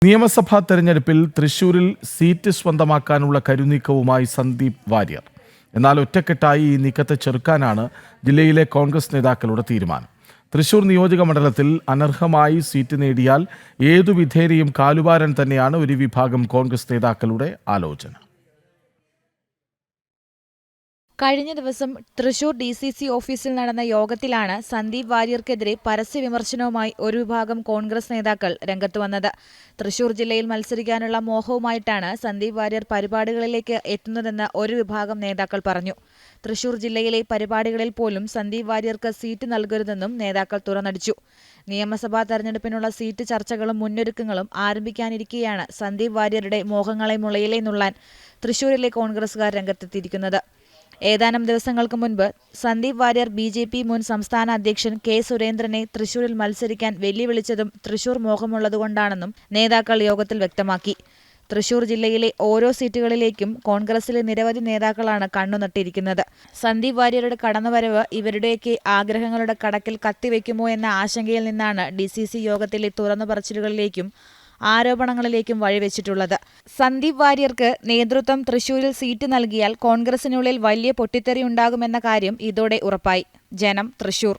നിയമസഭാ തെരഞ്ഞെടുപ്പിൽ തൃശൂരിൽ സീറ്റ് സ്വന്തമാക്കാനുള്ള കരുനീക്കവുമായി സന്ദീപ് വാര്യർ. എന്നാൽ ഒറ്റക്കെട്ടായി ഈ നീക്കത്തെ ചെറുക്കാനാണ് ജില്ലയിലെ കോൺഗ്രസ് നേതാക്കളുടെ തീരുമാനം. തൃശൂർ നിയോജക മണ്ഡലത്തിൽ അനർഹമായി സീറ്റ് നേടിയാൽ ഏതു വിധേനയും കാലുവാരാൻ തന്നെയാണ് ഒരു വിഭാഗം കോൺഗ്രസ് നേതാക്കളുടെ ആലോചന. കഴിഞ്ഞ ദിവസം തൃശൂർ DCC ഓഫീസിൽ നടന്ന യോഗത്തിലാണ് സന്ദീപ് വാര്യർക്കെതിരെ പരസ്യ വിമർശനവുമായി ഒരു വിഭാഗം കോൺഗ്രസ് നേതാക്കൾ രംഗത്ത് വന്നത്. തൃശൂർ ജില്ലയിൽ മത്സരിക്കാനുള്ള മോഹവുമായിട്ടാണ് സന്ദീപ് വാര്യർ പരിപാടികളിലേക്ക് എത്തുന്നതെന്ന് ഒരു വിഭാഗം നേതാക്കൾ പറഞ്ഞു. തൃശൂർ ജില്ലയിലെ പരിപാടികളിൽ പോലും സന്ദീപ് വാര്യർക്ക് സീറ്റ് നൽകരുതെന്നും നേതാക്കൾ തുറന്നടിച്ചു. നിയമസഭാ തെരഞ്ഞെടുപ്പിനുള്ള സീറ്റ് ചർച്ചകളും മുന്നൊരുക്കങ്ങളും ആരംഭിക്കാനിരിക്കെയാണ് സന്ദീപ് വാര്യരുടെ മോഹങ്ങളെ മുളയിലെ നുള്ളാൻ തൃശൂരിലെ കോൺഗ്രസുകാർ രംഗത്തെത്തിയിരിക്കുന്നത്. ഏതാനും ദിവസങ്ങൾക്ക് മുൻപ് സന്ദീപ് വാര്യർ BJP മുൻ സംസ്ഥാന അധ്യക്ഷൻ K. സുരേന്ദ്രനെ തൃശൂരിൽ മത്സരിക്കാൻ വെല്ലുവിളിച്ചതും തൃശൂർ മോഹമുള്ളതുകൊണ്ടാണെന്നും നേതാക്കൾ യോഗത്തിൽ വ്യക്തമാക്കി. തൃശൂർ ജില്ലയിലെ ഓരോ സീറ്റുകളിലേക്കും കോൺഗ്രസിലെ നിരവധി നേതാക്കളാണ് കണ്ണുനട്ടിരിക്കുന്നത്. സന്ദീപ് വാര്യരുടെ കടന്നുവരവ് ഇവരുടെയൊക്കെ ആഗ്രഹങ്ങളുടെ കടക്കിൽ കത്തിവെക്കുമോ എന്ന ആശങ്കയിൽ നിന്നാണ് DCC യോഗത്തിലെ തുറന്നു പറച്ചിലുകളിലേക്കും ആരോപണങ്ങളിലേക്കും വഴിവെച്ചിട്ടുള്ളത്. സന്ദീപ് വാര്യർക്ക് നേതൃത്വം തൃശൂരിൽ സീറ്റ് നൽകിയാൽ കോൺഗ്രസിനുള്ളിൽ വലിയ പൊട്ടിത്തെറിയുണ്ടാകുമെന്ന കാര്യം ഇതോടെ ഉറപ്പായി. ജനം, തൃശൂർ.